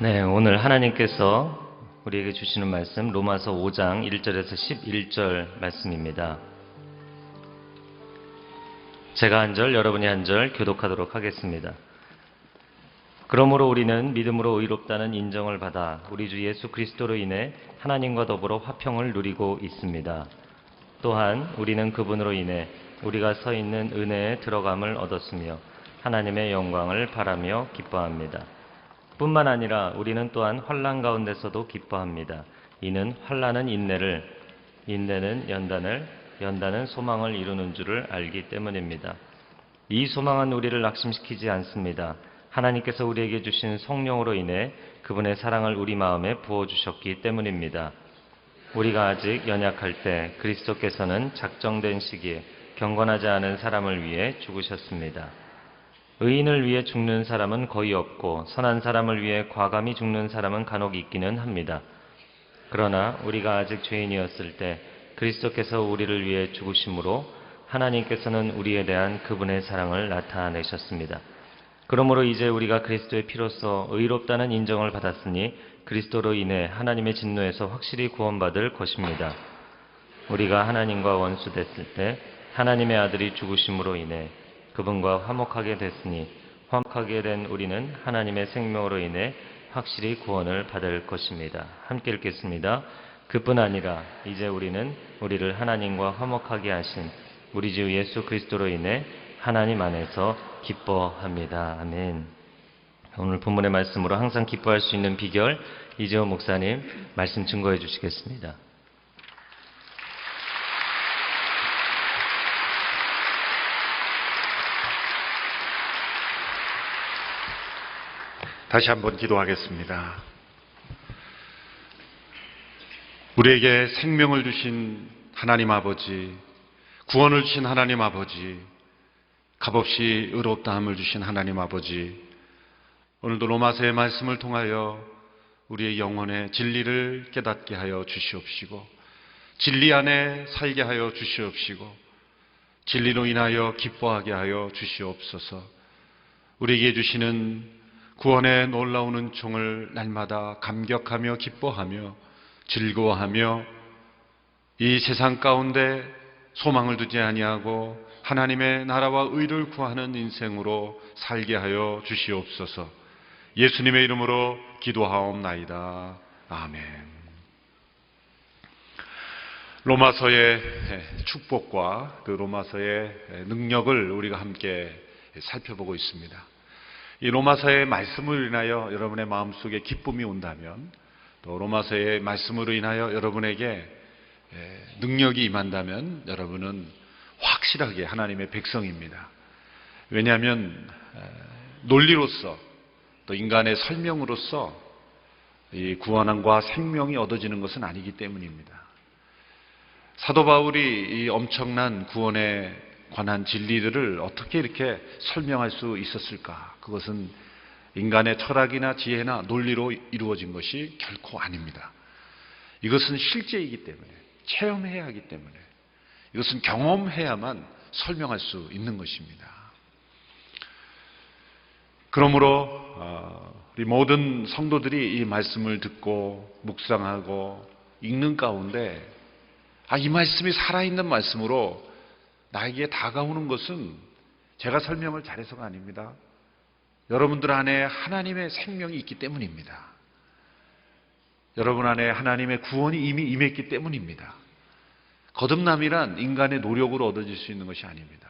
네, 오늘 하나님께서 우리에게 주시는 말씀 로마서 5장 1절에서 11절 말씀입니다. 제가 한 절, 여러분이 한 절 교독하도록 하겠습니다. 그러므로 우리는 믿음으로 의롭다는 인정을 받아 우리 주 예수 그리스도로 인해 하나님과 더불어 화평을 누리고 있습니다. 또한 우리는 그분으로 인해 우리가 서 있는 은혜에 들어감을 얻었으며 하나님의 영광을 바라며 기뻐합니다. 뿐만 아니라 우리는 또한 환난 가운데서도 기뻐합니다. 이는 환난은 인내를, 인내는 연단을, 연단은 소망을 이루는 줄을 알기 때문입니다. 이 소망은 우리를 낙심시키지 않습니다. 하나님께서 우리에게 주신 성령으로 인해 그분의 사랑을 우리 마음에 부어주셨기 때문입니다. 우리가 아직 연약할 때 그리스도께서는 작정된 시기에 경건하지 않은 사람을 위해 죽으셨습니다. 의인을 위해 죽는 사람은 거의 없고 선한 사람을 위해 과감히 죽는 사람은 간혹 있기는 합니다. 그러나 우리가 아직 죄인이었을 때 그리스도께서 우리를 위해 죽으심으로 하나님께서는 우리에 대한 그분의 사랑을 나타내셨습니다. 그러므로 이제 우리가 그리스도의 피로써 의롭다는 인정을 받았으니 그리스도로 인해 하나님의 진노에서 확실히 구원받을 것입니다. 우리가 하나님과 원수됐을 때 하나님의 아들이 죽으심으로 인해 그분과 화목하게 됐으니 화목하게 된 우리는 하나님의 생명으로 인해 확실히 구원을 받을 것입니다. 함께 읽겠습니다. 그뿐 아니라 이제 우리는 우리를 하나님과 화목하게 하신 우리 주 예수 그리스도로 인해 하나님 안에서 기뻐합니다. 아멘. 오늘 본문의 말씀으로 항상 기뻐할 수 있는 비결 이재호 목사님 말씀 증거해 주시겠습니다. 다시 한번 기도하겠습니다. 우리에게 생명을 주신 하나님 아버지, 구원을 주신 하나님 아버지, 값없이 의롭다함을 주신 하나님 아버지, 오늘도 로마서의 말씀을 통하여 우리의 영혼의 진리를 깨닫게 하여 주시옵시고 진리 안에 살게 하여 주시옵시고 진리로 인하여 기뻐하게 하여 주시옵소서. 우리에게 주시는 구원의 놀라운 은총을 날마다 감격하며 기뻐하며 즐거워하며 이 세상 가운데 소망을 두지 아니하고 하나님의 나라와 의를 구하는 인생으로 살게 하여 주시옵소서. 예수님의 이름으로 기도하옵나이다. 아멘. 로마서의 축복과 그 로마서의 능력을 우리가 함께 살펴보고 있습니다. 이 로마서의 말씀을 인하여 여러분의 마음속에 기쁨이 온다면, 또 로마서의 말씀으로 인하여 여러분에게 능력이 임한다면 여러분은 확실하게 하나님의 백성입니다. 왜냐하면 논리로서 또 인간의 설명으로서 이 구원과 생명이 얻어지는 것은 아니기 때문입니다. 사도 바울이 이 엄청난 구원에 관한 진리들을 어떻게 이렇게 설명할 수 있었을까? 그것은 인간의 철학이나 지혜나 논리로 이루어진 것이 결코 아닙니다. 이것은 실제이기 때문에, 체험해야 하기 때문에, 이것은 경험해야만 설명할 수 있는 것입니다. 그러므로 우리 모든 성도들이 이 말씀을 듣고 묵상하고 읽는 가운데 이 말씀이 살아있는 말씀으로 나에게 다가오는 것은 제가 설명을 잘해서가 아닙니다. 여러분들 안에 하나님의 생명이 있기 때문입니다. 여러분 안에 하나님의 구원이 이미 임했기 때문입니다. 거듭남이란 인간의 노력으로 얻어질 수 있는 것이 아닙니다.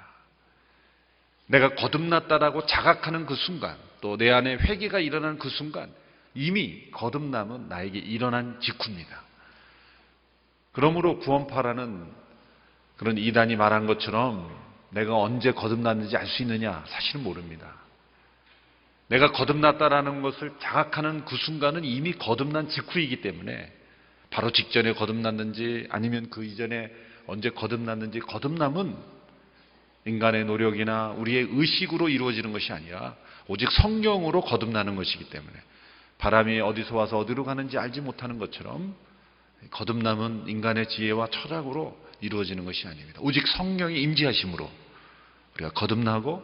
내가 거듭났다라고 자각하는 그 순간, 또 내 안에 회개가 일어나는 그 순간, 이미 거듭남은 나에게 일어난 직후입니다. 그러므로 구원파라는 그런 이단이 말한 것처럼 내가 언제 거듭났는지 알 수 있느냐? 사실은 모릅니다. 내가 거듭났다라는 것을 자각하는 그 순간은 이미 거듭난 직후이기 때문에 바로 직전에 거듭났는지 아니면 그 이전에 언제 거듭났는지, 거듭남은 인간의 노력이나 우리의 의식으로 이루어지는 것이 아니라 오직 성령으로 거듭나는 것이기 때문에 바람이 어디서 와서 어디로 가는지 알지 못하는 것처럼 거듭남은 인간의 지혜와 철학으로 이루어지는 것이 아닙니다. 오직 성령의 임재하심으로 우리가 거듭나고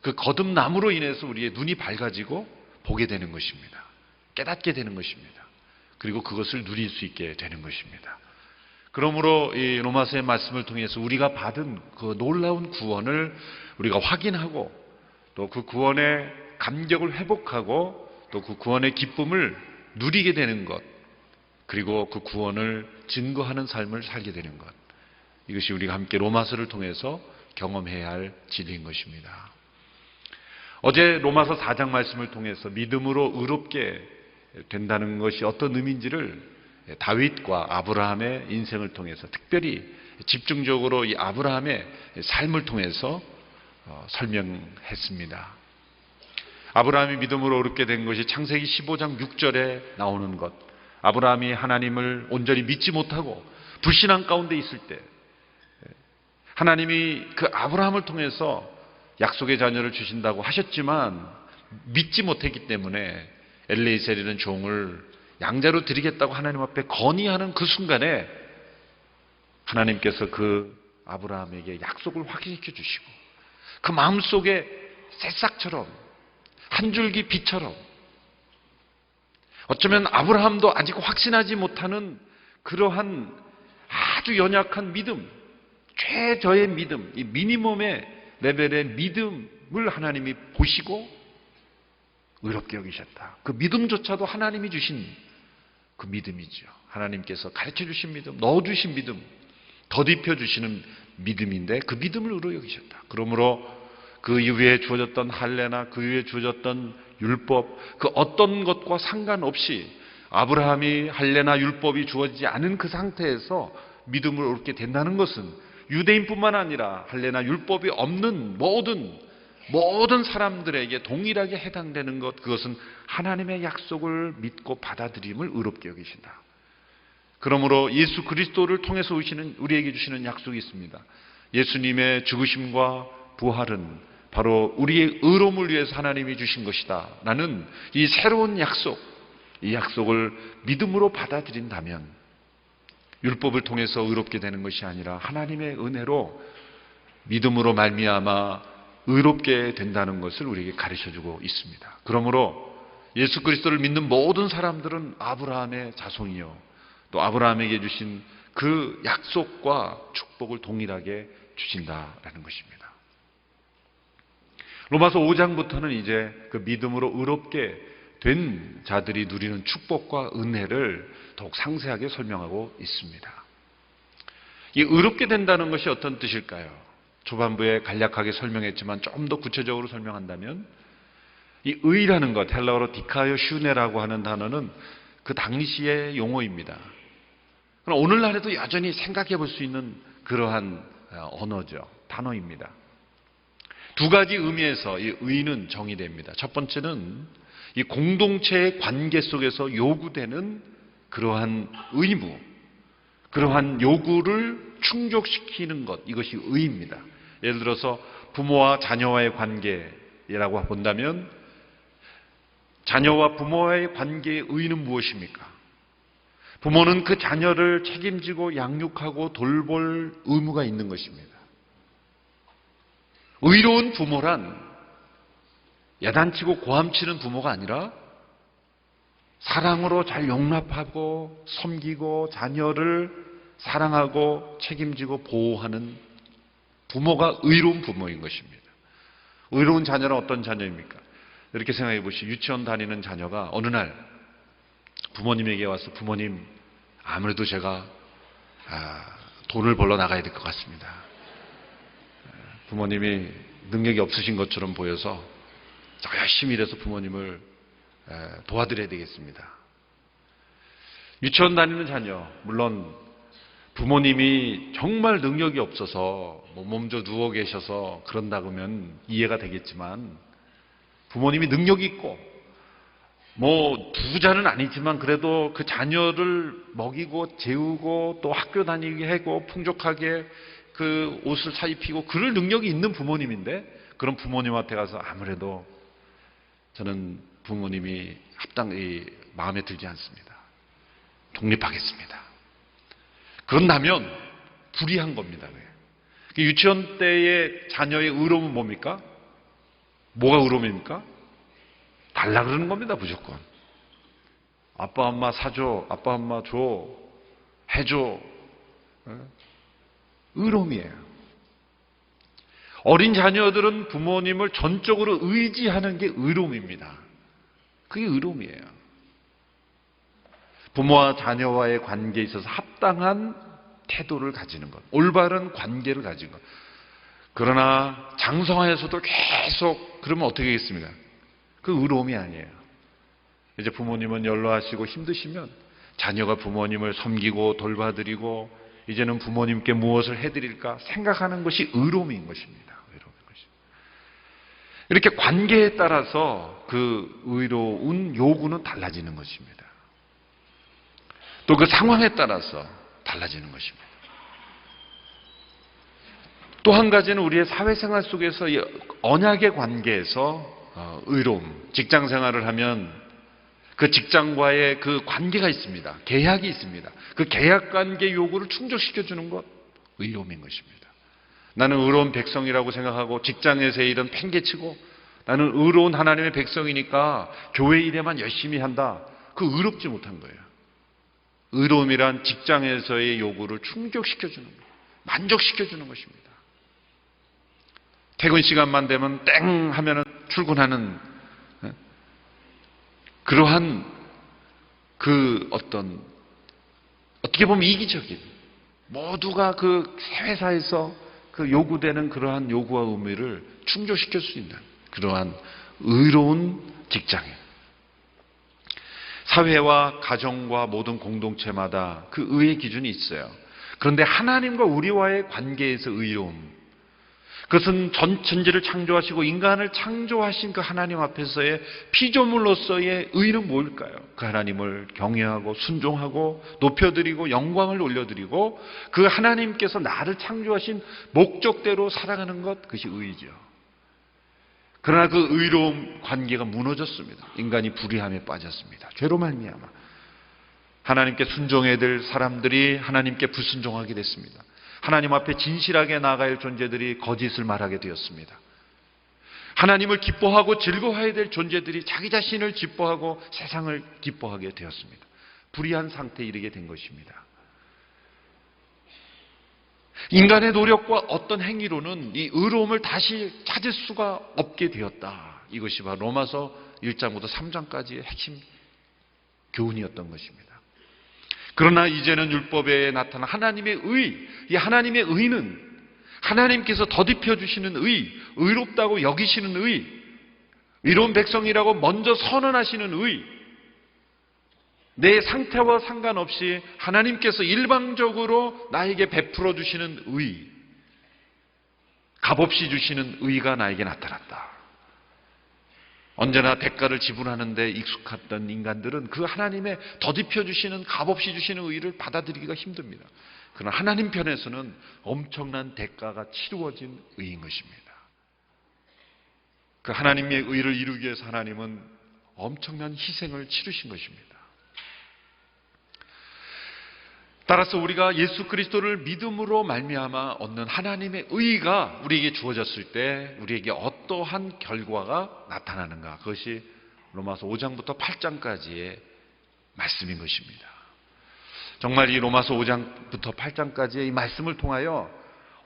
그 거듭남으로 인해서 우리의 눈이 밝아지고 보게 되는 것입니다. 깨닫게 되는 것입니다. 그리고 그것을 누릴 수 있게 되는 것입니다. 그러므로 이 로마서의 말씀을 통해서 우리가 받은 그 놀라운 구원을 우리가 확인하고 또 그 구원의 감격을 회복하고 또 그 구원의 기쁨을 누리게 되는 것, 그리고 그 구원을 증거하는 삶을 살게 되는 것, 이것이 우리가 함께 로마서를 통해서 경험해야 할 진리인 것입니다. 어제 로마서 4장 말씀을 통해서 믿음으로 의롭게 된다는 것이 어떤 의미인지를 다윗과 아브라함의 인생을 통해서 특별히 집중적으로 이 아브라함의 삶을 통해서 설명했습니다. 아브라함이 믿음으로 의롭게 된 것이 창세기 15장 6절에 나오는 것, 아브라함이 하나님을 온전히 믿지 못하고 불신앙 가운데 있을 때 하나님이 그 아브라함을 통해서 약속의 자녀를 주신다고 하셨지만 믿지 못했기 때문에 엘리에셀이라는 종을 양자로 드리겠다고 하나님 앞에 건의하는 그 순간에 하나님께서 그 아브라함에게 약속을 확인시켜 주시고 그 마음속에 새싹처럼 한 줄기 빛처럼 어쩌면 아브라함도 아직 확신하지 못하는 그러한 아주 연약한 믿음, 최저의 믿음, 이 미니멈의 레벨의 믿음을 하나님이 보시고 의롭게 여기셨다. 그 믿음조차도 하나님이 주신 그 믿음이죠. 하나님께서 가르쳐 주신 믿음, 넣어주신 믿음, 덧입혀 주시는 믿음인데 그 믿음을 의롭게 여기셨다. 그러므로 그 이후에 주어졌던 할례나 그 이후에 주어졌던 율법, 그 어떤 것과 상관없이 아브라함이 할례나 율법이 주어지지 않은 그 상태에서 믿음을 얻게 된다는 것은 유대인뿐만 아니라 할례나 율법이 없는 모든 사람들에게 동일하게 해당되는 것, 그것은 하나님의 약속을 믿고 받아들임을 의롭게 여기신다. 그러므로 예수 그리스도를 통해서 우리에게 주시는 약속이 있습니다. 예수님의 죽으심과 부활은 바로 우리의 의로움을 위해서 하나님이 주신 것이다 라는 이 새로운 약속, 이 약속을 믿음으로 받아들인다면 율법을 통해서 의롭게 되는 것이 아니라 하나님의 은혜로 믿음으로 말미암아 의롭게 된다는 것을 우리에게 가르쳐주고 있습니다. 그러므로 예수 그리스도를 믿는 모든 사람들은 아브라함의 자손이요, 또 아브라함에게 주신 그 약속과 축복을 동일하게 주신다라는 것입니다. 로마서 5장부터는 이제 그 믿음으로 의롭게 된 자들이 누리는 축복과 은혜를 더욱 상세하게 설명하고 있습니다. 이 의롭게 된다는 것이 어떤 뜻일까요? 초반부에 간략하게 설명했지만 조금 더 구체적으로 설명한다면 이 의라는 것, 헬라어로 디카요 슈네라고 하는 단어는 그 당시의 용어입니다. 그럼 오늘날에도 여전히 생각해 볼 수 있는 그러한 언어죠. 단어입니다. 두 가지 의미에서 이 의는 정의됩니다. 첫 번째는 이 공동체의 관계 속에서 요구되는 그러한 의무, 그러한 요구를 충족시키는 것, 이것이 의입니다. 예를 들어서 부모와 자녀와의 관계라고 본다면 자녀와 부모와의 관계의 의는 무엇입니까? 부모는 그 자녀를 책임지고 양육하고 돌볼 의무가 있는 것입니다. 의로운 부모란 야단치고 고함치는 부모가 아니라 사랑으로 잘 용납하고 섬기고 자녀를 사랑하고 책임지고 보호하는 부모가 의로운 부모인 것입니다. 의로운 자녀는 어떤 자녀입니까? 이렇게 생각해 보시죠. 유치원 다니는 자녀가 어느 날 부모님에게 와서 부모님, 아무래도 제가 돈을 벌러 나가야 될 것 같습니다. 부모님이 능력이 없으신 것처럼 보여서 저 열심히 일해서 부모님을 도와드려야 되겠습니다. 유치원 다니는 자녀, 물론 부모님이 정말 능력이 없어서 몸져 누워 계셔서 그런다 그러면 이해가 되겠지만 부모님이 능력이 있고 부자는 아니지만 그래도 그 자녀를 먹이고 재우고 또 학교 다니게 하고 풍족하게 그 옷을 사입히고 그럴 능력이 있는 부모님인데 그런 부모님한테 가서 아무래도 저는 부모님이 마음에 들지 않습니다. 독립하겠습니다. 그런다면 불의한 겁니다. 유치원 때의 자녀의 의로움은 뭡니까? 뭐가 의로움입니까? 달라 그러는 겁니다, 무조건. 아빠 엄마 사줘, 아빠 엄마 줘, 해줘. 의로움이에요. 어린 자녀들은 부모님을 전적으로 의지하는 게 의로움입니다. 그게 의로움이에요. 부모와 자녀와의 관계에 있어서 합당한 태도를 가지는 것, 올바른 관계를 가진 것. 그러나 장성하에서도 계속 그러면 어떻게 하겠습니까? 그 의로움이 아니에요. 이제 부모님은 연로하시고 힘드시면 자녀가 부모님을 섬기고 돌봐드리고 이제는 부모님께 무엇을 해드릴까 생각하는 것이 의로움인 것입니다. 의로움인 것입니다. 이렇게 관계에 따라서 그 의로운 요구는 달라지는 것입니다. 또 그 상황에 따라서 달라지는 것입니다. 또 한 가지는 우리의 사회생활 속에서 이 언약의 관계에서 의로움, 직장 생활을 하면 그 직장과의 그 관계가 있습니다. 계약이 있습니다. 그 계약 관계 요구를 충족시켜주는 것, 의로움인 것입니다. 나는 의로운 백성이라고 생각하고 직장에서의 일은 팽개치고 나는 의로운 하나님의 백성이니까 교회 일에만 열심히 한다. 그 의롭지 못한 거예요. 의로움이란 직장에서의 요구를 충족시켜주는 거예요. 만족시켜주는 것입니다. 퇴근 시간만 되면 땡 하면은 출근하는 그러한 어떻게 보면 이기적인 모두가 그 회사에서 그 요구되는 그러한 요구와 의무를 충족시킬 수 있는 그러한 의로운 직장인. 사회와 가정과 모든 공동체마다 그 의의 기준이 있어요. 그런데 하나님과 우리와의 관계에서 의로움, 그것은 전 천지를 창조하시고 인간을 창조하신 그 하나님 앞에서의 피조물로서의 의는 뭘까요? 그 하나님을 경외하고 순종하고 높여드리고 영광을 올려드리고 그 하나님께서 나를 창조하신 목적대로 살아가는 것, 그것이 의죠. 그러나 그 의로움 관계가 무너졌습니다. 인간이 불의함에 빠졌습니다. 죄로 말미암아 하나님께 순종해야 될 사람들이 하나님께 불순종하게 됐습니다. 하나님 앞에 진실하게 나아가야 할 존재들이 거짓을 말하게 되었습니다. 하나님을 기뻐하고 즐거워해야 될 존재들이 자기 자신을 기뻐하고 세상을 기뻐하게 되었습니다. 불의한 상태에 이르게 된 것입니다. 인간의 노력과 어떤 행위로는 이 의로움을 다시 찾을 수가 없게 되었다. 이것이 바로 로마서 1장부터 3장까지의 핵심 교훈이었던 것입니다. 그러나 이제는 율법에 나타난 하나님의 의, 이 하나님의 의는 하나님께서 더딥혀 주시는 의, 의롭다고 여기시는 의, 의로운 백성이라고 먼저 선언하시는 의, 내 상태와 상관없이 하나님께서 일방적으로 나에게 베풀어 주시는 의, 값없이 주시는 의가 나에게 나타났다. 언제나 대가를 지불하는 데 익숙했던 인간들은 그 하나님의 더딥혀 주시는 값없이 주시는 의를 받아들이기가 힘듭니다. 그러나 하나님 편에서는 엄청난 대가가 치루어진 의인 것입니다. 그 하나님의 의를 이루기 위해서 하나님은 엄청난 희생을 치르신 것입니다. 따라서 우리가 예수 그리스도를 믿음으로 말미암아 얻는 하나님의 의가 우리에게 주어졌을 때 우리에게 어떠한 결과가 나타나는가, 그것이 로마서 5장부터 8장까지의 말씀인 것입니다. 정말 이 로마서 5장부터 8장까지의 이 말씀을 통하여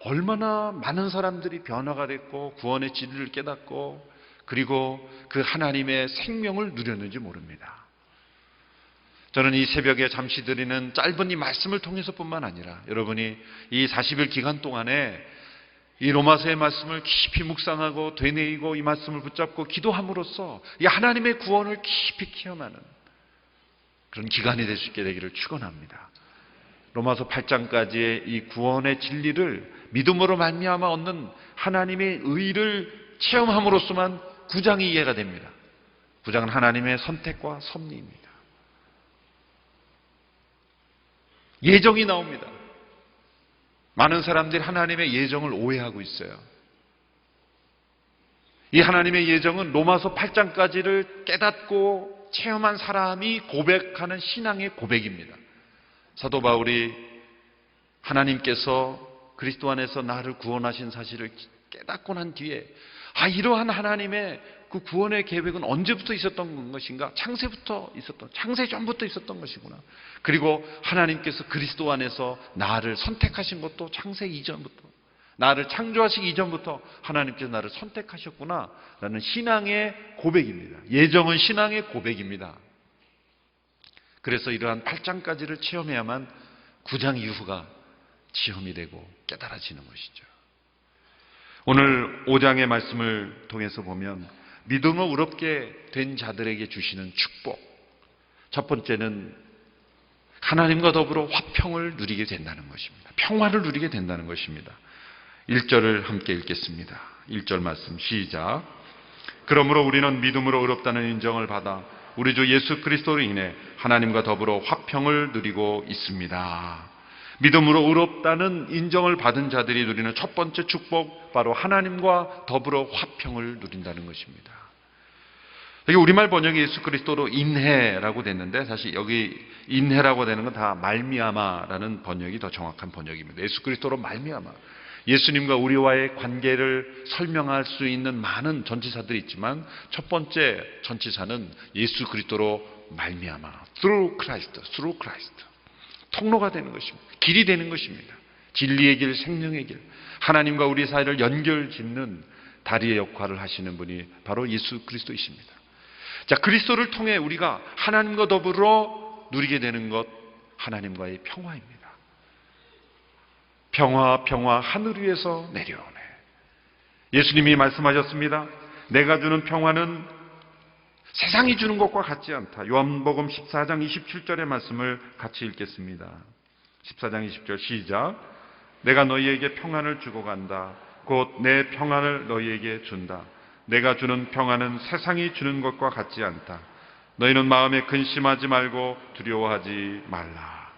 얼마나 많은 사람들이 변화가 됐고 구원의 진리를 깨닫고 그리고 그 하나님의 생명을 누렸는지 모릅니다. 저는 이 새벽에 잠시 드리는 짧은 이 말씀을 통해서뿐만 아니라 여러분이 이 40일 기간 동안에 이 로마서의 말씀을 깊이 묵상하고 되뇌이고 이 말씀을 붙잡고 기도함으로써 이 하나님의 구원을 깊이 체험하는 그런 기간이 될 수 있게 되기를 축원합니다. 로마서 8장까지의 이 구원의 진리를 믿음으로 말미암아 얻는 하나님의 의를 체험함으로써만 9장이 이해가 됩니다. 9장은 하나님의 선택과 섭리입니다. 예정이 나옵니다. 많은 사람들이 하나님의 예정을 오해하고 있어요. 이 하나님의 예정은 로마서 8장까지를 깨닫고 체험한 사람이 고백하는 신앙의 고백입니다. 사도 바울이 하나님께서 그리스도 안에서 나를 구원하신 사실을 깨닫고 난 뒤에 이러한 하나님의 그 구원의 계획은 언제부터 있었던 것인가? 창세 전부터 있었던 것이구나. 그리고 하나님께서 그리스도 안에서 나를 선택하신 것도 창세 이전부터, 나를 창조하시기 이전부터 하나님께서 나를 선택하셨구나 라는 신앙의 고백입니다. 예정은 신앙의 고백입니다. 그래서 이러한 8장까지를 체험해야만 9장 이후가 체험이 되고 깨달아지는 것이죠. 오늘 5장의 말씀을 통해서 보면 믿음으로 의롭게 된 자들에게 주시는 축복, 첫 번째는 하나님과 더불어 화평을 누리게 된다는 것입니다. 평화를 누리게 된다는 것입니다. 1절을 함께 읽겠습니다. 1절 말씀 시작. 그러므로 우리는 믿음으로 의롭다는 인정을 받아 우리 주 예수 그리스도로 인해 하나님과 더불어 화평을 누리고 있습니다. 믿음으로 의롭다는 인정을 받은 자들이 누리는 첫 번째 축복, 바로 하나님과 더불어 화평을 누린다는 것입니다. 여기 우리말 번역이 예수 그리스도로 인해라고 됐는데, 사실 여기 인해라고 되는 건 다 말미암아라는 번역이 더 정확한 번역입니다. 예수 그리스도로 말미암아. 예수님과 우리와의 관계를 설명할 수 있는 많은 전치사들이 있지만 첫 번째 전치사는 예수 그리스도로 말미암아. through Christ. 통로가 되는 것입니다. 길이 되는 것입니다. 진리의 길, 생명의 길, 하나님과 우리 사이를 연결짓는 다리의 역할을 하시는 분이 바로 예수 그리스도이십니다. 자, 그리스도를 통해 우리가 하나님과 더불어 누리게 되는 것, 하나님과의 평화입니다. 평화 하늘 위에서 내려오네. 예수님이 말씀하셨습니다. 내가 주는 평화는 세상이 주는 것과 같지 않다. 요한복음 14장 27절의 말씀을 같이 읽겠습니다. 14장 20절 시작. 내가 너희에게 평안을 주고 간다. 곧 내 평안을 너희에게 준다. 내가 주는 평안은 세상이 주는 것과 같지 않다. 너희는 마음에 근심하지 말고 두려워하지 말라.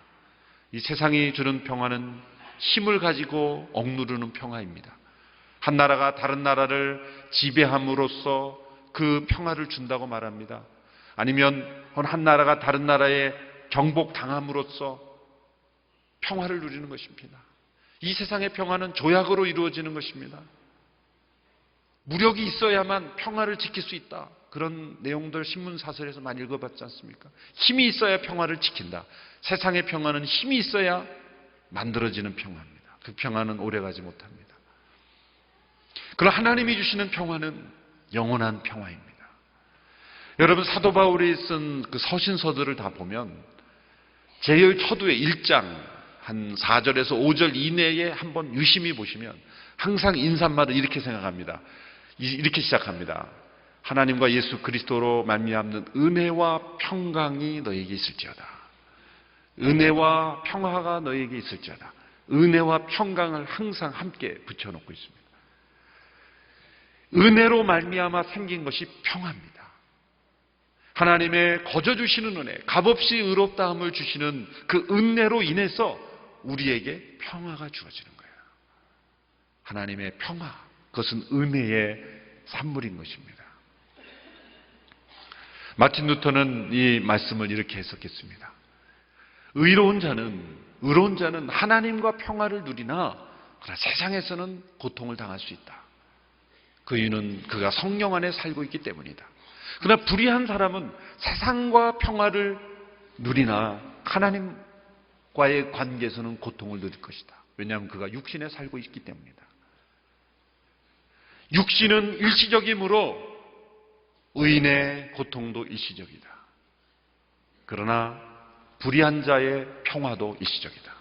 이 세상이 주는 평안은 힘을 가지고 억누르는 평화입니다. 한 나라가 다른 나라를 지배함으로써 그 평화를 준다고 말합니다. 아니면 한 나라가 다른 나라에 정복당함으로써 평화를 누리는 것입니다. 이 세상의 평화는 조약으로 이루어지는 것입니다. 무력이 있어야만 평화를 지킬 수 있다. 그런 내용들 신문사설에서 많이 읽어봤지 않습니까? 힘이 있어야 평화를 지킨다. 세상의 평화는 힘이 있어야 만들어지는 평화입니다. 그 평화는 오래가지 못합니다. 그러나 하나님이 주시는 평화는 영원한 평화입니다. 여러분, 사도 바울이 쓴 그 서신서들을 다 보면 제일 초두에 1장 한 4절에서 5절 이내에 한번 유심히 보시면 항상 인사말을 이렇게 생각합니다. 이렇게 시작합니다. 하나님과 예수 그리스도로 말미암는 은혜와 평강이 너에게 있을지어다. 은혜와 평화가 너에게 있을지어다. 은혜와 평강을 항상 함께 붙여놓고 있습니다. 은혜로 말미암아 생긴 것이 평화입니다. 하나님의 거저 주시는 은혜, 값없이 의롭다함을 주시는 그 은혜로 인해서 우리에게 평화가 주어지는 거예요. 하나님의 평화, 그것은 은혜의 산물인 것입니다. 마틴 루터는 이 말씀을 이렇게 해석했습니다. 의로운 자는 하나님과 평화를 누리나 그러나 세상에서는 고통을 당할 수 있다. 그 이유는 그가 성령 안에 살고 있기 때문이다. 그러나 불의한 사람은 세상과 평화를 누리나 하나님과의 관계에서는 고통을 누릴 것이다. 왜냐하면 그가 육신에 살고 있기 때문이다. 육신은 일시적이므로 의인의 고통도 일시적이다. 그러나 불의한 자의 평화도 일시적이다.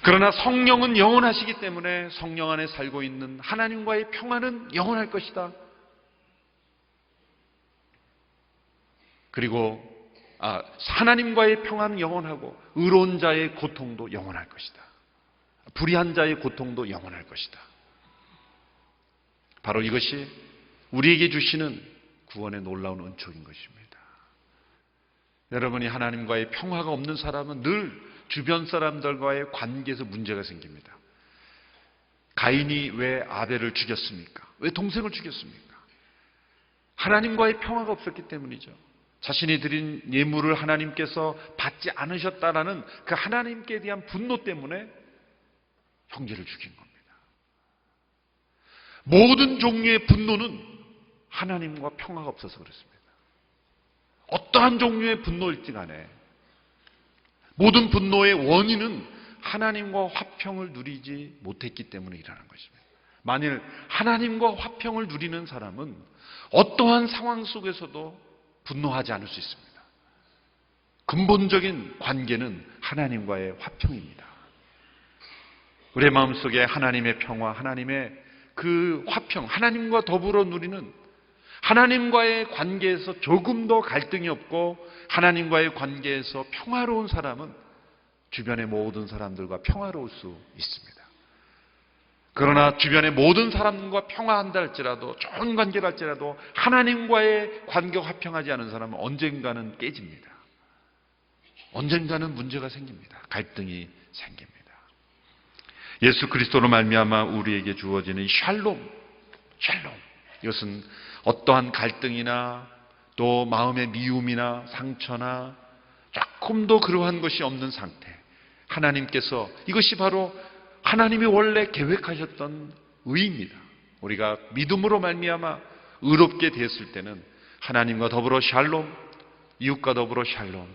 그러나 성령은 영원하시기 때문에 성령 안에 살고 있는 하나님과의 평화는 영원할 것이다. 그리고 하나님과의 평화는 영원하고 의로운 자의 고통도 영원할 것이다. 불의한 자의 고통도 영원할 것이다. 바로 이것이 우리에게 주시는 구원의 놀라운 은총인 것입니다. 여러분이 하나님과의 평화가 없는 사람은 늘 주변 사람들과의 관계에서 문제가 생깁니다. 가인이 왜 아벨을 죽였습니까? 왜 동생을 죽였습니까? 하나님과의 평화가 없었기 때문이죠. 자신이 드린 예물을 하나님께서 받지 않으셨다라는 그 하나님께 대한 분노 때문에 형제를 죽인 겁니다. 모든 종류의 분노는 하나님과 평화가 없어서 그렇습니다. 어떠한 종류의 분노일지 간에 모든 분노의 원인은 하나님과 화평을 누리지 못했기 때문에 일어난 것입니다. 만일 하나님과 화평을 누리는 사람은 어떠한 상황 속에서도 분노하지 않을 수 있습니다. 근본적인 관계는 하나님과의 화평입니다. 우리의 마음속에 하나님의 평화, 하나님의 그 화평, 하나님과 더불어 누리는 하나님과의 관계에서 조금 더 갈등이 없고 하나님과의 관계에서 평화로운 사람은 주변의 모든 사람들과 평화로울 수 있습니다. 그러나 주변의 모든 사람과 평화한다 할지라도, 좋은 관계를 할지라도 하나님과의 관계가 화평하지 않은 사람은 언젠가는 깨집니다. 언젠가는 문제가 생깁니다. 갈등이 생깁니다. 예수 그리스도로 말미암아 우리에게 주어지는 샬롬, 이것은 어떠한 갈등이나 또 마음의 미움이나 상처나 조금도 그러한 것이 없는 상태, 하나님께서, 이것이 바로 하나님이 원래 계획하셨던 의입니다. 우리가 믿음으로 말미암아 의롭게 되었을 때는 하나님과 더불어 샬롬, 이웃과 더불어 샬롬,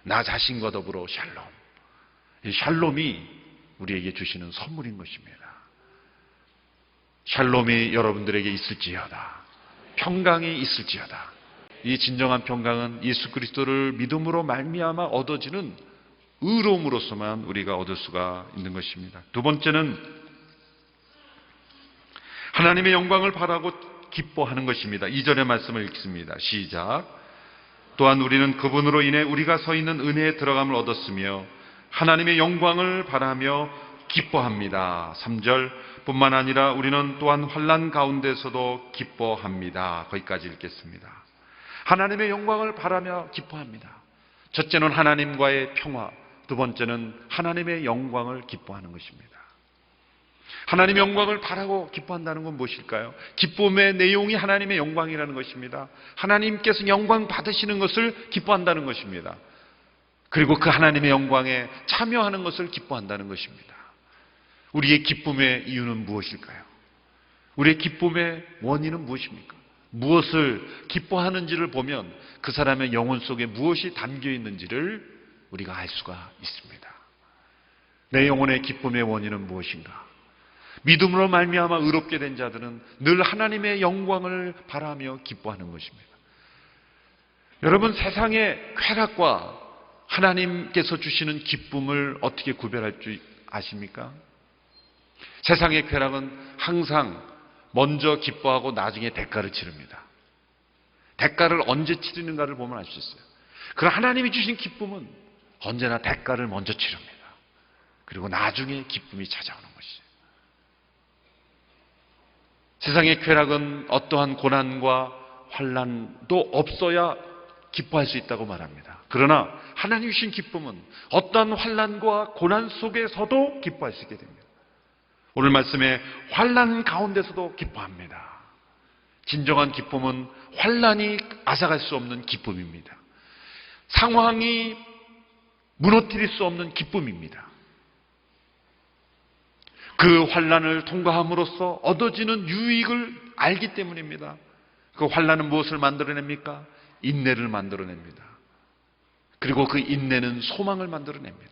나 자신과 더불어 샬롬. 이 샬롬이 우리에게 주시는 선물인 것입니다. 샬롬이 여러분들에게 있을지어다. 평강이 있을지어다. 이 진정한 평강은 예수 그리스도를 믿음으로 말미암아 얻어지는 의로움으로서만 우리가 얻을 수가 있는 것입니다. 두 번째는 하나님의 영광을 바라고 기뻐하는 것입니다. 2절의 말씀을 읽습니다. 시작. 또한 우리는 그분으로 인해 우리가 서 있는 은혜에 들어감을 얻었으며 하나님의 영광을 바라며 기뻐합니다. 3절. 뿐만 아니라 우리는 또한 환난 가운데서도 기뻐합니다. 거기까지 읽겠습니다. 하나님의 영광을 바라며 기뻐합니다. 첫째는 하나님과의 평화, 두 번째는 하나님의 영광을 기뻐하는 것입니다. 하나님의 영광을 바라고 기뻐한다는 건 무엇일까요? 기쁨의 내용이 하나님의 영광이라는 것입니다. 하나님께서 영광 받으시는 것을 기뻐한다는 것입니다. 그리고 그 하나님의 영광에 참여하는 것을 기뻐한다는 것입니다. 우리의 기쁨의 이유는 무엇일까요? 우리의 기쁨의 원인은 무엇입니까? 무엇을 기뻐하는지를 보면 그 사람의 영혼 속에 무엇이 담겨 있는지를 우리가 알 수가 있습니다. 내 영혼의 기쁨의 원인은 무엇인가? 믿음으로 말미암아 의롭게 된 자들은 늘 하나님의 영광을 바라며 기뻐하는 것입니다. 여러분, 세상의 쾌락과 하나님께서 주시는 기쁨을 어떻게 구별할 줄 아십니까? 세상의 쾌락은 항상 먼저 기뻐하고 나중에 대가를 치릅니다. 대가를 언제 치르는가를 보면 알 수 있어요. 그러나 하나님이 주신 기쁨은 언제나 대가를 먼저 치릅니다. 그리고 나중에 기쁨이 찾아오는 것이죠. 세상의 쾌락은 어떠한 고난과 환난도 없어야 기뻐할 수 있다고 말합니다. 그러나 하나님이 주신 기쁨은 어떠한 환난과 고난 속에서도 기뻐할 수 있게 됩니다. 오늘 말씀에 환난 가운데서도 기뻐합니다. 진정한 기쁨은 환난이 앗아갈 수 없는 기쁨입니다. 상황이 무너뜨릴 수 없는 기쁨입니다. 그 환난을 통과함으로써 얻어지는 유익을 알기 때문입니다. 그 환난은 무엇을 만들어냅니까? 인내를 만들어냅니다. 그리고 그 인내는 소망을 만들어냅니다.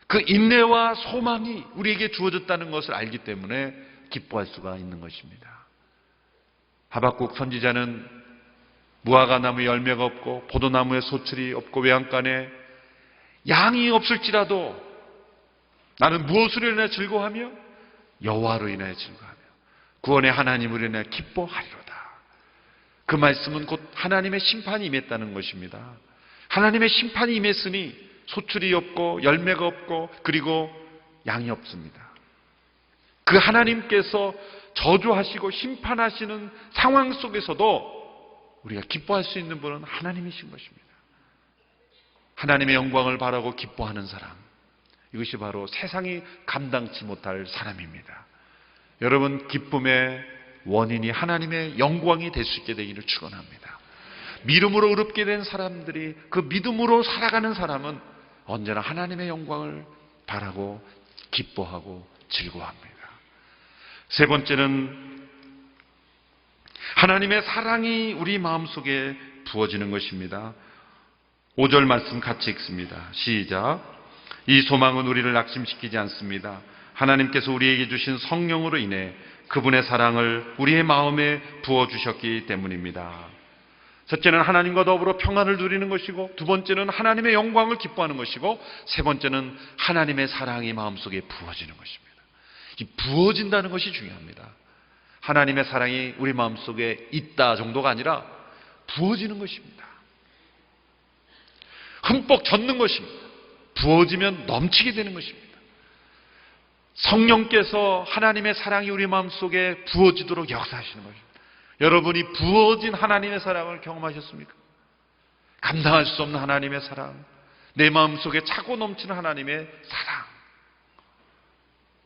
그 인내와 소망이 우리에게 주어졌다는 것을 알기 때문에 기뻐할 수가 있는 것입니다. 하박국 선지자는 무화과 나무 열매가 없고 포도나무에 소출이 없고 외양간에 양이 없을지라도 나는 무엇으로 인해 즐거워하며 여호와로 인해 즐거워하며 구원의 하나님으로 인해 기뻐하리로다. 그 말씀은 곧 하나님의 심판이 임했다는 것입니다. 하나님의 심판이 임했으니 소출이 없고 열매가 없고 그리고 양이 없습니다. 그 하나님께서 저주하시고 심판하시는 상황 속에서도 우리가 기뻐할 수 있는 분은 하나님이신 것입니다. 하나님의 영광을 바라고 기뻐하는 사람, 이것이 바로 세상이 감당치 못할 사람입니다. 여러분, 기쁨의 원인이 하나님의 영광이 될 수 있게 되기를 축원합니다. 믿음으로 의롭게 된 사람들이, 그 믿음으로 살아가는 사람은 언제나 하나님의 영광을 바라고 기뻐하고 즐거워합니다. 세 번째는 하나님의 사랑이 우리 마음속에 부어지는 것입니다. 5절 말씀 같이 읽습니다. 시작. 이 소망은 우리를 낙심시키지 않습니다. 하나님께서 우리에게 주신 성령으로 인해 그분의 사랑을 우리의 마음에 부어주셨기 때문입니다. 첫째는 하나님과 더불어 평안을 누리는 것이고, 두 번째는 하나님의 영광을 기뻐하는 것이고, 세 번째는 하나님의 사랑이 마음속에 부어지는 것입니다. 이 부어진다는 것이 중요합니다. 하나님의 사랑이 우리 마음속에 있다 정도가 아니라 부어지는 것입니다. 흠뻑 젖는 것입니다. 부어지면 넘치게 되는 것입니다. 성령께서 하나님의 사랑이 우리 마음속에 부어지도록 역사하시는 것입니다. 여러분이 부어진 하나님의 사랑을 경험하셨습니까? 감당할 수 없는 하나님의 사랑, 내 마음속에 차고 넘치는 하나님의 사랑,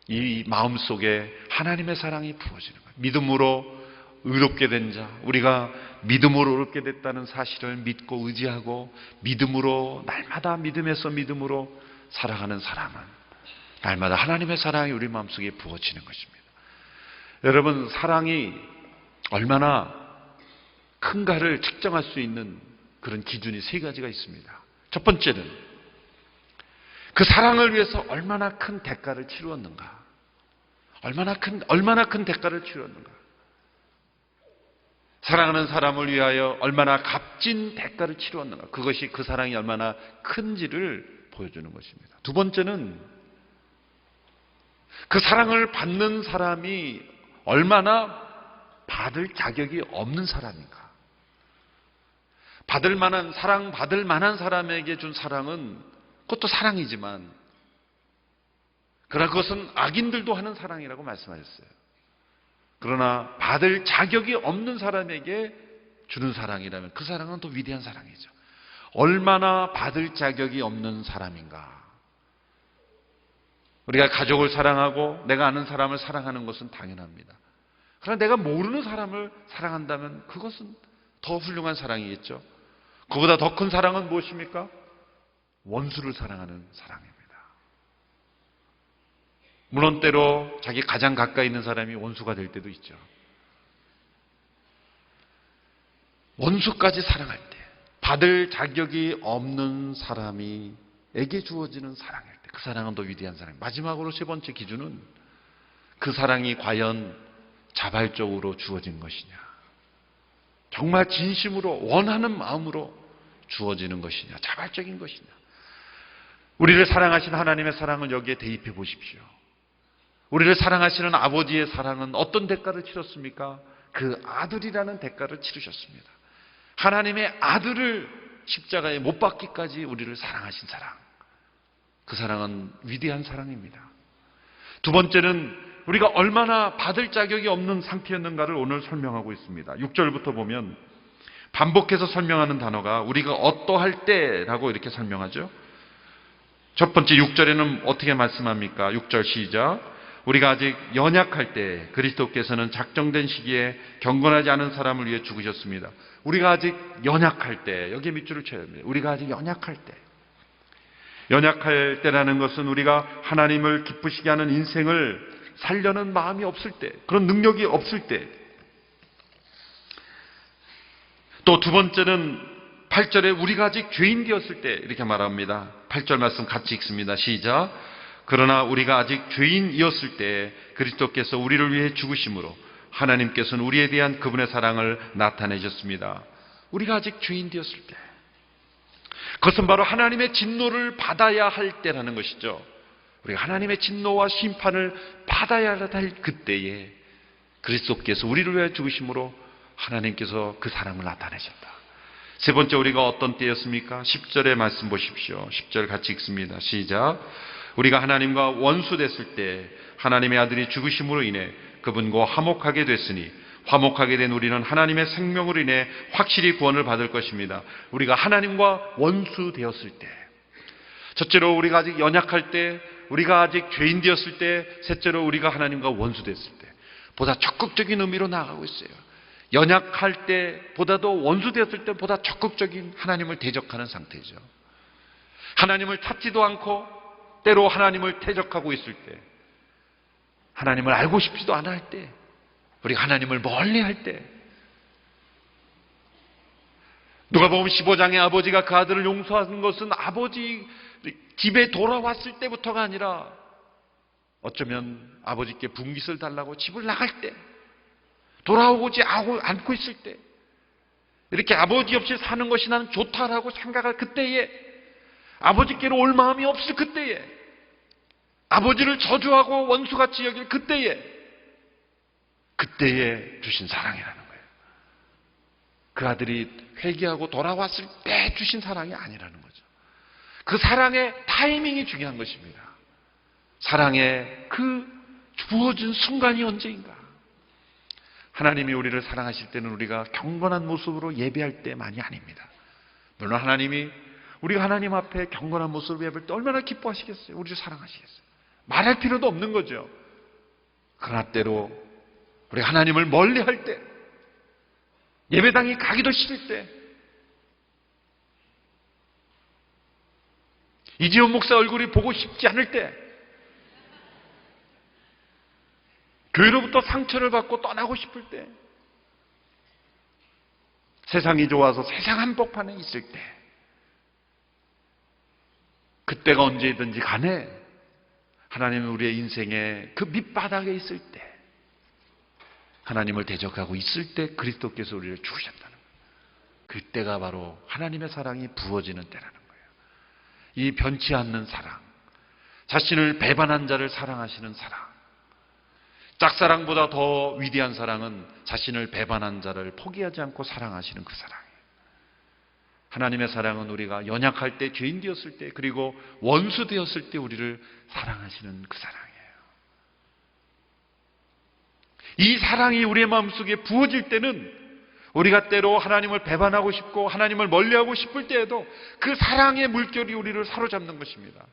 이 마음속에 하나님의 사랑이 부어지는 거예요. 믿음으로 의롭게 된 자, 우리가 믿음으로 의롭게 됐다는 사실을 믿고 의지하고 믿음으로 날마다 믿음에서 믿음으로 살아가는 사람은 날마다 하나님의 사랑이 우리 마음속에 부어지는 것입니다. 여러분, 사랑이 얼마나 큰가를 측정할 수 있는 그런 기준이 세 가지가 있습니다. 첫 번째는 그 사랑을 위해서 얼마나 큰 대가를 치루었는가. 얼마나 큰 대가를 치루었는가. 사랑하는 사람을 위하여 얼마나 값진 대가를 치루었는가. 그것이 그 사랑이 얼마나 큰지를 보여주는 것입니다. 두 번째는 그 사랑을 받는 사람이 얼마나 받을 자격이 없는 사람인가. 받을 만한, 사랑받을 만한 사람에게 준 사랑은 그것도 사랑이지만, 그러나 그것은 악인들도 하는 사랑이라고 말씀하셨어요. 그러나 받을 자격이 없는 사람에게 주는 사랑이라면 그 사랑은 또 위대한 사랑이죠. 얼마나 받을 자격이 없는 사람인가. 우리가 가족을 사랑하고 내가 아는 사람을 사랑하는 것은 당연합니다. 그러나 내가 모르는 사람을 사랑한다면 그것은 더 훌륭한 사랑이겠죠. 그보다 더 큰 사랑은 무엇입니까? 원수를 사랑하는 사랑입니다. 물론 때로 자기 가장 가까이 있는 사람이 원수가 될 때도 있죠. 원수까지 사랑할 때, 받을 자격이 없는 사람에게 주어지는 사랑일 때, 그 사랑은 더 위대한 사랑입니다. 마지막으로 세 번째 기준은 그 사랑이 과연 자발적으로 주어진 것이냐, 정말 진심으로 원하는 마음으로 주어지는 것이냐, 자발적인 것이냐. 우리를 사랑하신 하나님의 사랑을 여기에 대입해 보십시오. 우리를 사랑하시는 아버지의 사랑은 어떤 대가를 치렀습니까? 그 아들이라는 대가를 치르셨습니다. 하나님의 아들을 십자가에 못 박기까지 우리를 사랑하신 사랑, 그 사랑은 위대한 사랑입니다. 두 번째는 우리가 얼마나 받을 자격이 없는 상태였는가를 오늘 설명하고 있습니다. 6절부터 보면 반복해서 설명하는 단어가 우리가 어떠할 때라고 이렇게 설명하죠. 첫 번째 6절에는 어떻게 말씀합니까? 6절 시작. 우리가 아직 연약할 때 그리스도께서는 작정된 시기에 경건하지 않은 사람을 위해 죽으셨습니다. 우리가 아직 연약할 때, 여기에 밑줄을 쳐야 합니다. 우리가 아직 연약할 때. 연약할 때라는 것은 우리가 하나님을 기쁘시게 하는 인생을 살려는 마음이 없을 때, 그런 능력이 없을 때. 또 두 번째는 8절에 우리가 아직 죄인 되었을 때 이렇게 말합니다. 8절 말씀 같이 읽습니다. 시작. 그러나 우리가 아직 죄인이었을 때 그리스도께서 우리를 위해 죽으심으로 하나님께서는 우리에 대한 그분의 사랑을 나타내셨습니다. 우리가 아직 죄인 되었을 때, 그것은 바로 하나님의 진노를 받아야 할 때라는 것이죠. 우리가 하나님의 진노와 심판을 받아야 할 그때에 그리스도께서 우리를 위해 죽으심으로 하나님께서 그 사랑을 나타내셨다. 세 번째, 우리가 어떤 때였습니까? 10절의 말씀 보십시오. 10절 같이 읽습니다. 시작. 우리가 하나님과 원수됐을 때 하나님의 아들이 죽으심으로 인해 그분과 화목하게 됐으니 화목하게 된 우리는 하나님의 생명으로 인해 확실히 구원을 받을 것입니다. 우리가 하나님과 원수되었을 때, 첫째로 우리가 아직 연약할 때, 우리가 아직 죄인 되었을 때, 셋째로 우리가 하나님과 원수됐을 때, 보다 적극적인 의미로 나아가고 있어요. 연약할 때보다도 원수되었을 때보다 적극적인 하나님을 대적하는 상태죠. 하나님을 찾지도 않고 때로 하나님을 대적하고 있을 때, 하나님을 알고 싶지도 않아 할 때, 우리가 하나님을 멀리 할 때, 누가복음 15장에 아버지가 그 아들을 용서하는 것은 아버지 집에 돌아왔을 때부터가 아니라 어쩌면 아버지께 분깃을 달라고 집을 나갈 때, 돌아오지 않고 있을 때, 이렇게 아버지 없이 사는 것이 나는 좋다라고 생각할 그때에, 아버지께로 올 마음이 없을 그때에, 아버지를 저주하고 원수같이 여길 그때에 주신 사랑이라는 거예요. 그 아들이 회개하고 돌아왔을 때 주신 사랑이 아니라는 거죠. 그 사랑의 타이밍이 중요한 것입니다. 사랑의 그 부어진 순간이 언제인가. 하나님이 우리를 사랑하실 때는 우리가 경건한 모습으로 예배할 때만이 아닙니다. 물론 하나님이 우리가 하나님 앞에 경건한 모습으로 예배할 때 얼마나 기뻐하시겠어요. 우리를 사랑하시겠어요. 말할 필요도 없는 거죠. 그러나 때로 우리가 하나님을 멀리할 때, 예배당에 가기도 싫을 때, 이지훈 목사 얼굴이 보고 싶지 않을 때, 교회로부터 상처를 받고 떠나고 싶을 때, 세상이 좋아서 세상 한복판에 있을 때, 그때가 언제든지 간에 하나님은 우리의 인생의 그 밑바닥에 있을 때, 하나님을 대적하고 있을 때 그리스도께서 우리를 죽으셨다는 거예요. 그때가 바로 하나님의 사랑이 부어지는 때라는 거예요. 이 변치 않는 사랑, 자신을 배반한 자를 사랑하시는 사랑, 짝사랑보다 더 위대한 사랑은 자신을 배반한 자를 포기하지 않고 사랑하시는 그 사랑이에요. 하나님의 사랑은 우리가 연약할 때, 죄인 되었을 때, 그리고 원수 되었을 때 우리를 사랑하시는 그 사랑이에요. 이 사랑이 우리의 마음속에 부어질 때는 우리가 때로 하나님을 배반하고 싶고 하나님을 멀리하고 싶을 때에도 그 사랑의 물결이 우리를 사로잡는 것입니다.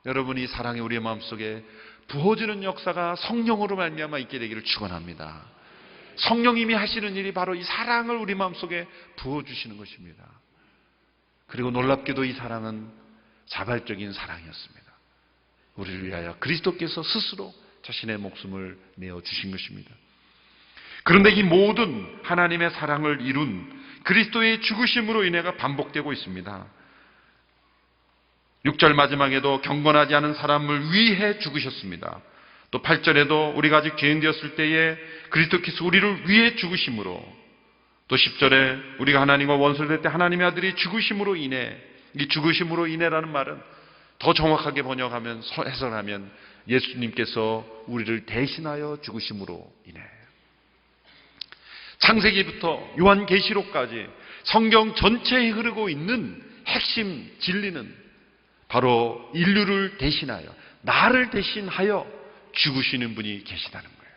여러분, 이 사랑이 우리의 마음속에 부어지는 역사가 성령으로 말미암아 있게 되기를 축원합니다. 성령님이 하시는 일이 바로 이 사랑을 우리 마음속에 부어주시는 것입니다. 그리고 놀랍게도 이 사랑은 자발적인 사랑이었습니다. 우리를 위하여 그리스도께서 스스로 자신의 목숨을 내어주신 것입니다. 그런데 이 모든 하나님의 사랑을 이룬 그리스도의 죽으심으로 인해가 반복되고 있습니다. 6절 마지막에도 경건하지 않은 사람을 위해 죽으셨습니다. 또 8절에도 우리가 아직 죄인 되었을 때에 그리스도께서 우리를 위해 죽으심으로, 또 10절에 우리가 하나님과 원수를 될 때 하나님의 아들이 죽으심으로 인해, 이 죽으심으로 인해라는 말은 더 정확하게 번역하면, 해설하면 예수님께서 우리를 대신하여 죽으심으로 인해. 창세기부터 요한계시록까지 성경 전체에 흐르고 있는 핵심 진리는 바로 인류를 대신하여, 나를 대신하여 죽으시는 분이 계시다는 거예요.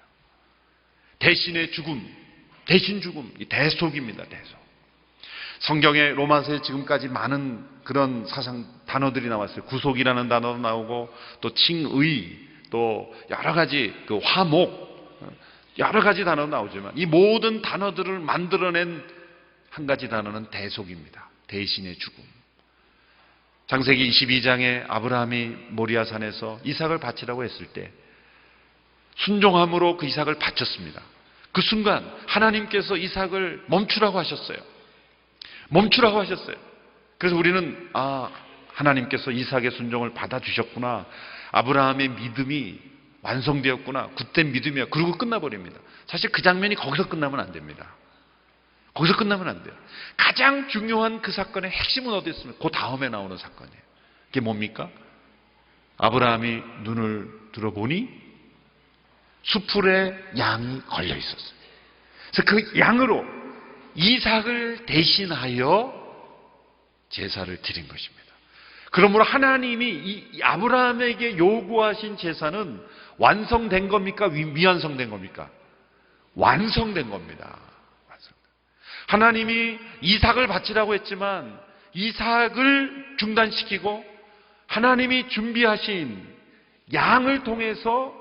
대신의 죽음, 대신 죽음, 이 대속입니다. 대속. 성경의 로마서에 지금까지 많은 그런 사상 단어들이 나왔어요. 구속이라는 단어도 나오고, 또 칭의, 또 여러 가지 그 화목, 여러 가지 단어도 나오지만 이 모든 단어들을 만들어낸 한 가지 단어는 대속입니다. 대신의 죽음. 창세기 22장에 아브라함이 모리아산에서 이삭을 바치라고 했을 때 순종함으로 그 이삭을 바쳤습니다. 그 순간 하나님께서 이삭을 멈추라고 하셨어요. 멈추라고 하셨어요. 그래서 우리는 하나님께서 이삭의 순종을 받아주셨구나, 아브라함의 믿음이 완성되었구나, 굳된 믿음이야, 그러고 끝나버립니다. 사실 그 장면이 거기서 끝나면 안 됩니다. 거기서 끝나면 안 돼요. 가장 중요한 그 사건의 핵심은 어디 있습니까? 그 다음에 나오는 사건이에요. 그게 뭡니까? 아브라함이 눈을 들어보니 수풀에 양이 걸려 있었어요. 그래서 그 양으로 이삭을 대신하여 제사를 드린 것입니다. 그러므로 하나님이 이 아브라함에게 요구하신 제사는 완성된 겁니까? 미완성된 겁니까? 완성된 겁니다. 하나님이 이삭을 바치라고 했지만 이삭을 중단시키고 하나님이 준비하신 양을 통해서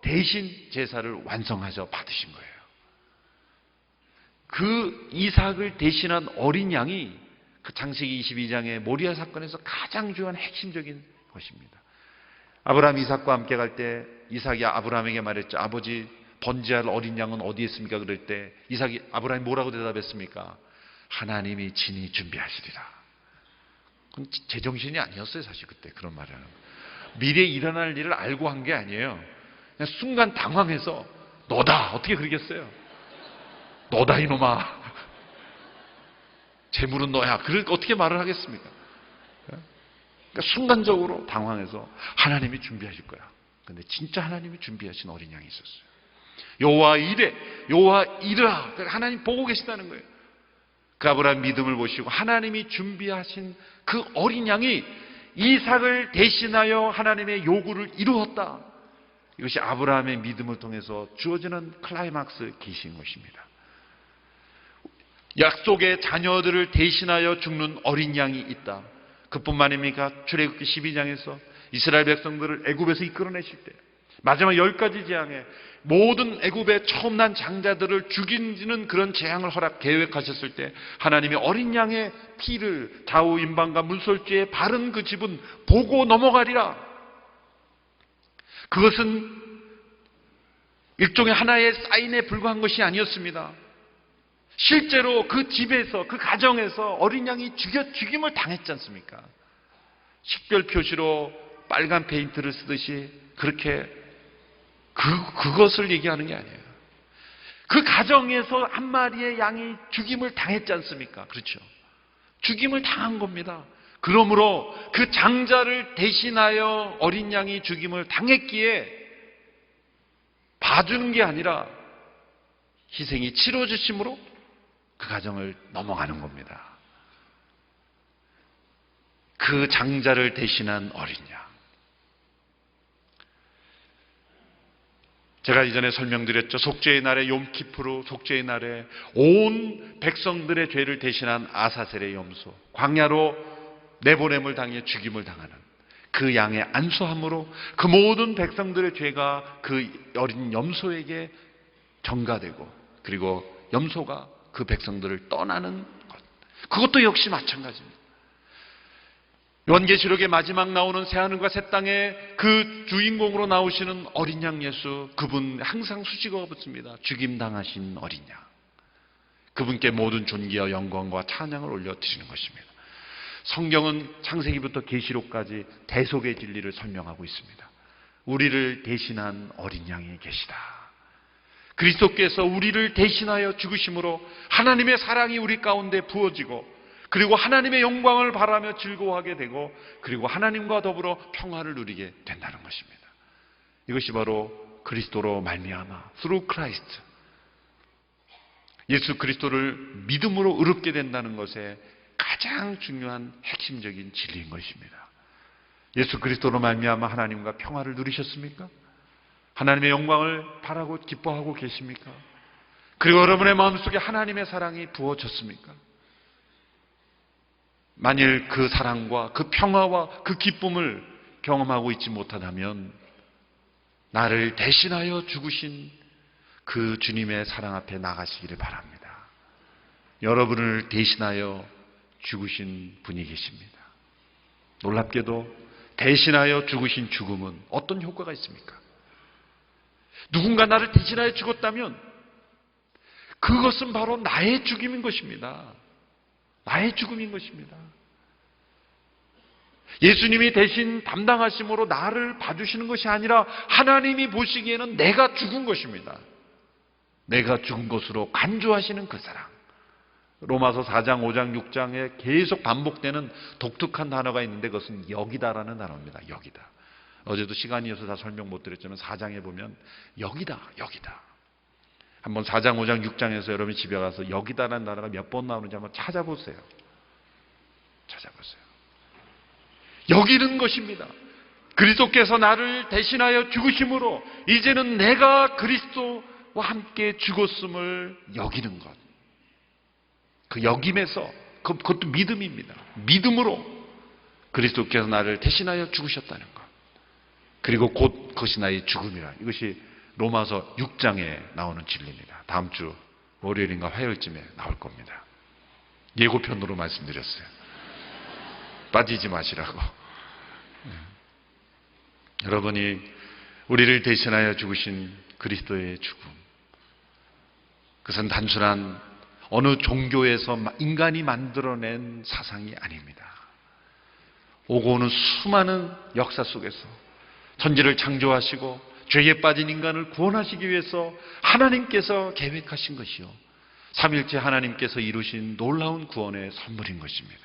대신 제사를 완성하셔 받으신 거예요. 그 이삭을 대신한 어린 양이 그 창세기 22장의 모리아 사건에서 가장 중요한 핵심적인 것입니다. 아브라함이 이삭과 함께 갈 때 이삭이 아브라함에게 말했죠. 아버지, 번제할 어린 양은 어디에 있습니까? 그럴 때 아브라함이 뭐라고 대답했습니까? 하나님이 친히 준비하시리라. 그건 제정신이 아니었어요, 사실 그때 그런 말을 하는 거. 미래에 일어날 일을 알고 한 게 아니에요. 그냥 순간 당황해서 너다, 어떻게 그러겠어요? 너다 이놈아, 재물은 너야. 어떻게 말을 하겠습니까? 그러니까 순간적으로 당황해서 하나님이 준비하실 거야. 근데 진짜 하나님이 준비하신 어린 양이 있었어요. 여호와 이레, 여호와 이르라. 하나님 보고 계시다는 거예요. 그 아브라함 믿음을 보시고 하나님이 준비하신 그 어린 양이 이삭을 대신하여 하나님의 요구를 이루었다. 이것이 아브라함의 믿음을 통해서 주어지는 클라이막스 계시인 것입니다. 약속의 자녀들을 대신하여 죽는 어린 양이 있다. 그뿐만 아닙니까? 출애굽기 12장에서 이스라엘 백성들을 애굽에서 이끌어내실 때 마지막 10가지 재앙에 모든 애굽의 처음 난 장자들을 죽이는 그런 재앙을 계획하셨을 때 하나님이 어린 양의 피를 좌우 임방과 문설주에 바른 그 집은 보고 넘어가리라. 그것은 일종의 하나의 사인에 불과한 것이 아니었습니다. 실제로 그 집에서, 그 가정에서 어린 양이 죽임을 당했지 않습니까? 식별 표시로 빨간 페인트를 쓰듯이 그렇게 그것을 얘기하는 게 아니에요. 그 가정에서 한 마리의 양이 죽임을 당했지 않습니까? 그렇죠. 죽임을 당한 겁니다. 그러므로 그 장자를 대신하여 어린 양이 죽임을 당했기에 봐주는 게 아니라 희생이 치러지심으로 그 가정을 넘어가는 겁니다. 그 장자를 대신한 어린 양. 제가 이전에 설명드렸죠. 속죄의 날에 욤키푸르, 속죄의 날에 온 백성들의 죄를 대신한 아사셀의 염소, 광야로 내보냄을 당해 죽임을 당하는 그 양의 안수함으로 그 모든 백성들의 죄가 그 어린 염소에게 전가되고, 그리고 염소가 그 백성들을 떠나는 것. 그것도 역시 마찬가지입니다. 요한계시록의 마지막 나오는 새하늘과 새 땅에 그 주인공으로 나오시는 어린 양 예수, 그분 항상 수식어가 붙습니다. 죽임당하신 어린 양. 그분께 모든 존귀와 영광과 찬양을 올려드리는 것입니다. 성경은 창세기부터 계시록까지 대속의 진리를 설명하고 있습니다. 우리를 대신한 어린 양이 계시다. 그리스도께서 우리를 대신하여 죽으심으로 하나님의 사랑이 우리 가운데 부어지고, 그리고 하나님의 영광을 바라며 즐거워하게 되고, 그리고 하나님과 더불어 평화를 누리게 된다는 것입니다. 이것이 바로 그리스도로 말미암아 through Christ, 예수 그리스도를 믿음으로 의롭게 된다는 것의 가장 중요한 핵심적인 진리인 것입니다. 예수 그리스도로 말미암아 하나님과 평화를 누리셨습니까? 하나님의 영광을 바라고 기뻐하고 계십니까? 그리고 여러분의 마음속에 하나님의 사랑이 부어졌습니까? 만일 그 사랑과 그 평화와 그 기쁨을 경험하고 있지 못하다면 나를 대신하여 죽으신 그 주님의 사랑 앞에 나가시기를 바랍니다. 여러분을 대신하여 죽으신 분이 계십니다. 놀랍게도 대신하여 죽으신 죽음은 어떤 효과가 있습니까? 누군가 나를 대신하여 죽었다면 그것은 바로 나의 죽임인 것입니다. 나의 죽음인 것입니다. 예수님이 대신 담당하심으로 나를 봐주시는 것이 아니라 하나님이 보시기에는 내가 죽은 것입니다. 내가 죽은 것으로 간주하시는 그 사랑. 로마서 4장, 5장, 6장에 계속 반복되는 독특한 단어가 있는데 그것은 여기다라는 단어입니다. 여기다. 어제도 시간이 없어서 다 설명 못 드렸지만 4장에 보면 여기다, 여기다. 한번 4장, 5장, 6장에서 여러분이 집에 가서 여기다라는 단어가 몇 번 나오는지 한번 찾아보세요. 찾아보세요. 여기는 것입니다. 그리스도께서 나를 대신하여 죽으심으로 이제는 내가 그리스도와 함께 죽었음을 여기는 것. 그 여김에서 그것도 믿음입니다. 믿음으로 그리스도께서 나를 대신하여 죽으셨다는 것. 그리고 곧 그것이 나의 죽음이라. 이것이 로마서 6장에 나오는 진리입니다. 다음 주 월요일인가 화요일쯤에 나올 겁니다. 예고편으로 말씀드렸어요. 빠지지 마시라고. 여러분이 우리를 대신하여 죽으신 그리스도의 죽음, 그것은 단순한 어느 종교에서 인간이 만들어낸 사상이 아닙니다. 오고 오는 수많은 역사 속에서 천지를 창조하시고 죄에 빠진 인간을 구원하시기 위해서 하나님께서 계획하신 것이요, 삼일째 하나님께서 이루신 놀라운 구원의 선물인 것입니다.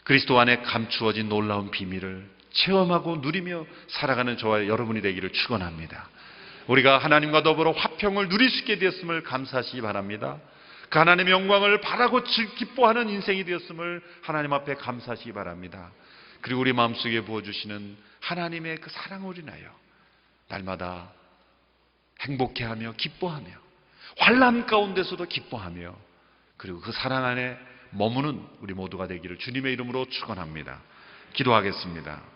그리스도 안에 감추어진 놀라운 비밀을 체험하고 누리며 살아가는 저와 여러분이 되기를 축원합니다. 우리가 하나님과 더불어 화평을 누릴 수 있게 되었음을 감사하시기 바랍니다. 그 하나님의 영광을 바라고 기뻐하는 인생이 되었음을 하나님 앞에 감사하시기 바랍니다. 그리고 우리 마음속에 부어주시는 하나님의 그 사랑을 인하여 날마다 행복해하며 기뻐하며 환난 가운데서도 기뻐하며 그리고 그 사랑 안에 머무는 우리 모두가 되기를 주님의 이름으로 축원합니다. 기도하겠습니다.